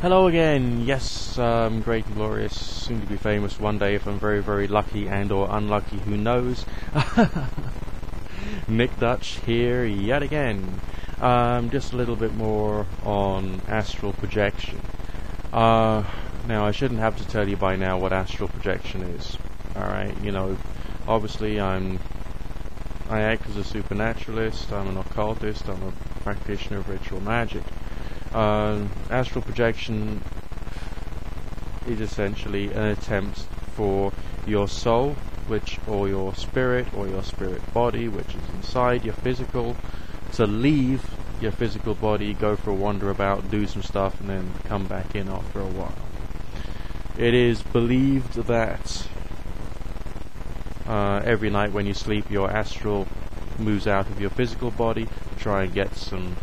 Hello again. Yes, great and glorious, soon to be famous one day if I'm very, very lucky and or unlucky, who knows. NickDutch here yet again. Just a little bit more on astral projection. Now, I shouldn't have to tell you by now what astral projection is. Alright, you know, obviously I act as a supernaturalist, I'm an occultist, I'm a practitioner of ritual magic. Astral projection is essentially an attempt for your soul, or your spirit body, which is inside your physical, to leave your physical body, go for a wander about, do some stuff, and then come back in after a while. It is believed that every night when you sleep, your astral moves out of your physical body to try and get some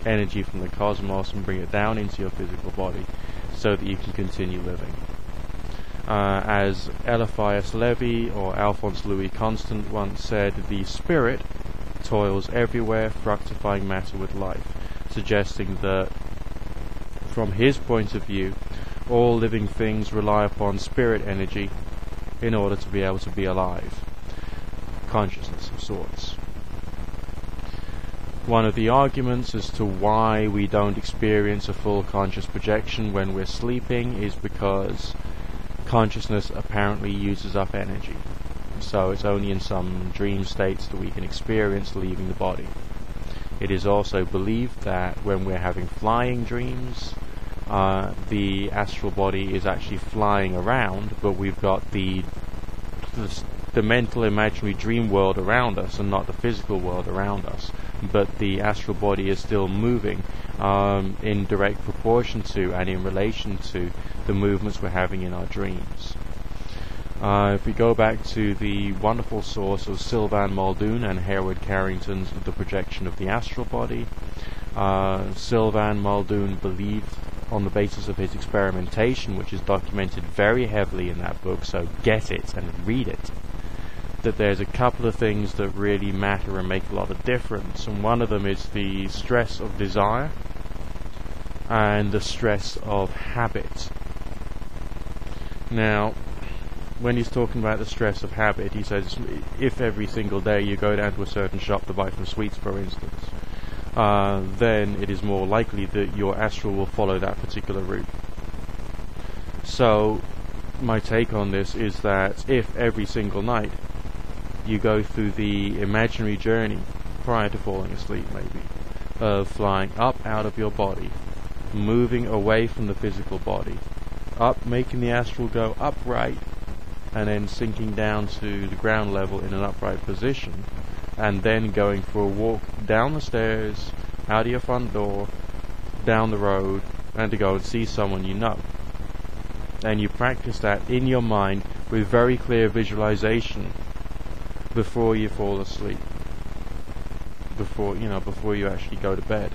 energy from the cosmos and bring it down into your physical body so that you can continue living. As Eliphas Levi or Alphonse Louis Constant once said, the spirit toils everywhere, fructifying matter with life, suggesting that from his point of view, all living things rely upon spirit energy in order to be able to be alive. Consciousness of sorts. One of the arguments as to why we don't experience a full conscious projection when we're sleeping is because consciousness apparently uses up energy. So it's only in some dream states that we can experience leaving the body. It is also believed that when we're having flying dreams, the astral body is actually flying around, but we've got the mental imaginary dream world around us and not the physical world around us. But the astral body is still moving in direct proportion to and in relation to the movements we're having in our dreams. If we go back to the wonderful source of Sylvan Muldoon and Hereward Carrington's The Projection of the Astral Body, Sylvan Muldoon believed, on the basis of his experimentation, which is documented very heavily in that book, so get it and read it, that there's a couple of things that really matter and make a lot of difference, and one of them is the stress of desire and the stress of habit. Now, when he's talking about the stress of habit, he says if every single day you go down to a certain shop to buy some sweets, for instance, then it is more likely that your astral will follow that particular route. So, my take on this is that if every single night you go through the imaginary journey, prior to falling asleep maybe, of flying up out of your body, moving away from the physical body, up, making the astral go upright, and then sinking down to the ground level in an upright position, and then going for a walk down the stairs, out of your front door, down the road, and to go and see someone you know. And you practice that in your mind with very clear visualization before you fall asleep, before you actually go to bed.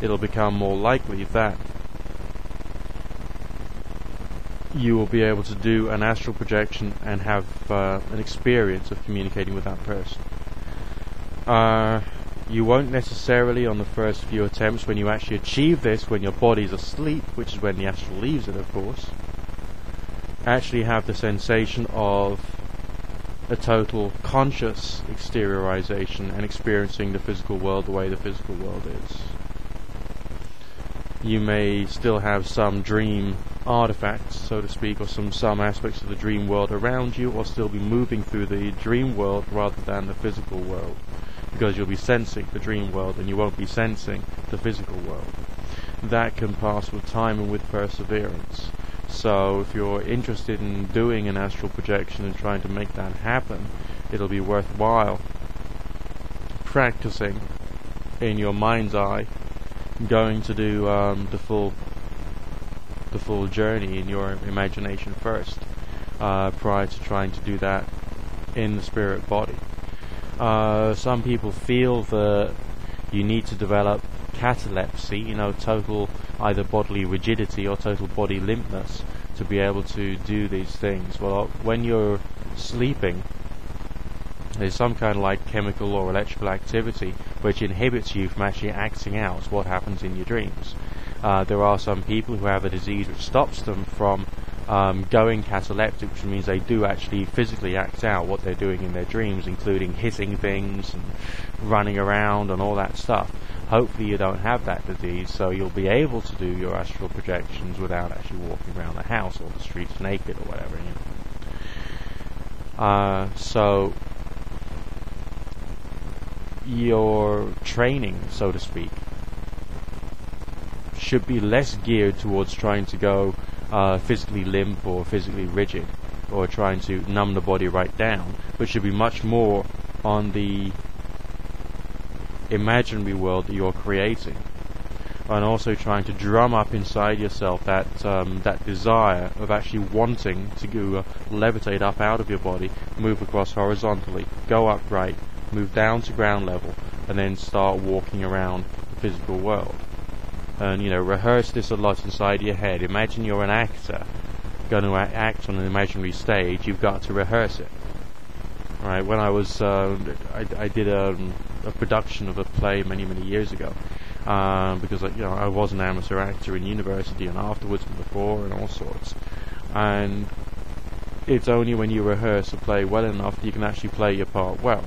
It'll become more likely that you will be able to do an astral projection and have an experience of communicating with that person. You won't necessarily, on the first few attempts, when you actually achieve this, when your body's asleep, which is when the astral leaves it, of course, actually have the sensation of a total conscious exteriorization and experiencing the physical world the way the physical world is. You may still have some dream artifacts, so to speak, or some aspects of the dream world around you, or still be moving through the dream world rather than the physical world, because you'll be sensing the dream world and you won't be sensing the physical world. That can pass with time and with perseverance. So if you're interested in doing an astral projection and trying to make that happen, it'll be worthwhile practicing in your mind's eye, going to do the full journey in your imagination first, prior to trying to do that in the spirit body. Some people feel that you need to develop catalepsy, total either bodily rigidity or total body limpness, to be able to do these things. Well, when you're sleeping, there's some kind of like chemical or electrical activity which inhibits you from actually acting out what happens in your dreams. There are some people who have a disease which stops them from going cataleptic, which means they do actually physically act out what they're doing in their dreams, including hitting things and running around and all that stuff. Hopefully you don't have that disease, so you'll be able to do your astral projections without actually walking around the house or the streets naked or whatever. So your training, so to speak, should be less geared towards trying to go physically limp or physically rigid or trying to numb the body right down, but should be much more on the imaginary world that you're creating, and also trying to drum up inside yourself that that desire of actually wanting to go levitate up out of your body, move across horizontally, go upright, move down to ground level, and then start walking around the physical world. And rehearse this a lot inside your head. Imagine you're an actor going to act on an imaginary stage. You've got to rehearse it. Right? When I was, I did a production of a play many years ago, because I was an amateur actor in university and afterwards and before and all sorts. And it's only when you rehearse a play well enough that you can actually play your part well.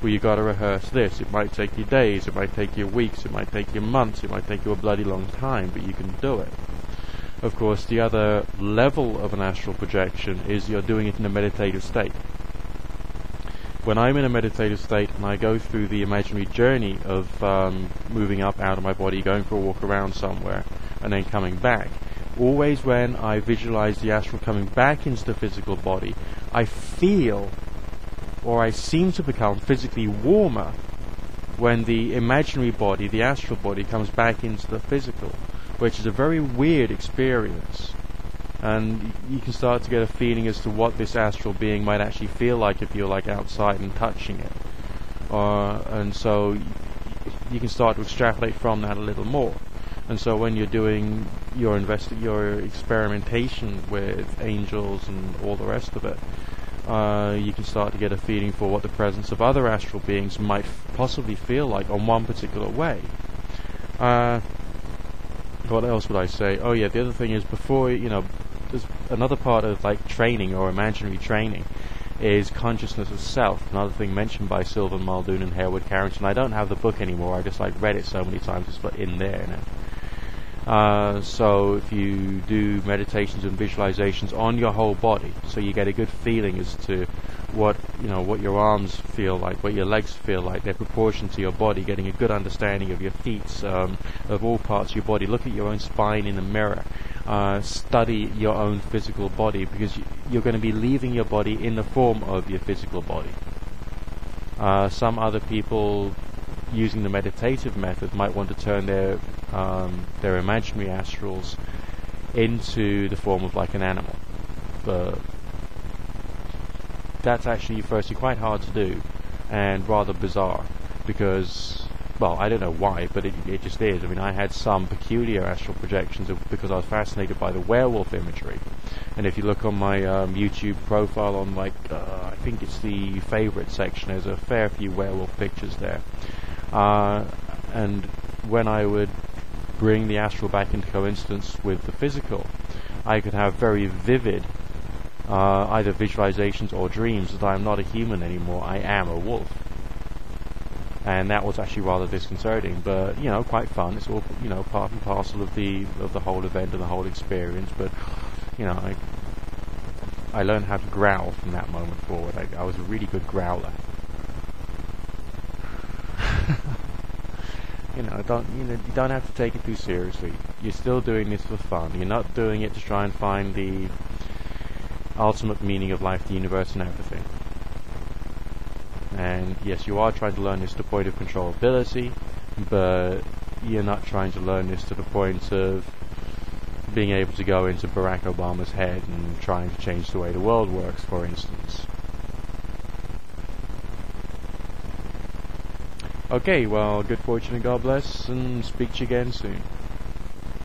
Well, you got to rehearse this. It might take you days, it might take you weeks, it might take you months, it might take you a bloody long time, but you can do it. Of course, the other level of an astral projection is you're doing it in a meditative state. When I'm in a meditative state and I go through the imaginary journey of moving up out of my body, going for a walk around somewhere, and then coming back, always when I visualize the astral coming back into the physical body, I feel, or I seem to become physically warmer when the imaginary body, the astral body, comes back into the physical, which is a very weird experience. And you can start to get a feeling as to what this astral being might actually feel like if you're like outside and touching it. And so you can start to extrapolate from that a little more. And so when you're doing your experimentation with angels and all the rest of it, you can start to get a feeling for what the presence of other astral beings might possibly feel like on one particular way. What else would I say? Oh yeah, the other thing is, before, there's another part of like training or imaginary training is consciousness of self. Another thing mentioned by Sylvan Muldoon and Hereward, Carrington. I don't have the book anymore, I just read it so many times, it's in there now. So if you do meditations and visualizations on your whole body, so you get a good feeling as to what your arms feel like, what your legs feel like, their proportion to your body, getting a good understanding of your feet, of all parts of your body. Look at your own spine in the mirror. Study your own physical body, because you're going to be leaving your body in the form of your physical body. Some other people using the meditative method might want to turn their imaginary astrals into the form of like an animal, but that's actually firstly quite hard to do and rather bizarre, because, well, I don't know why, but it just is. I mean, I had some peculiar astral projections because I was fascinated by the werewolf imagery. And if you look on my YouTube profile on I think it's the favorite section, there's a fair few werewolf pictures there. And when I would bring the astral back into coincidence with the physical, I could have very vivid either visualizations or dreams that I am not a human anymore, I am a wolf. And that was actually rather disconcerting, but quite fun. It's all part and parcel of the whole event and the whole experience. But I learned how to growl from that moment forward. I was a really good growler. You don't have to take it too seriously. You're still doing this for fun. You're not doing it to try and find the ultimate meaning of life, the universe, and everything. And yes, you are trying to learn this to the point of controllability, but you're not trying to learn this to the point of being able to go into Barack Obama's head and trying to change the way the world works, for instance. Okay, well, good fortune and God bless, and speak to you again soon.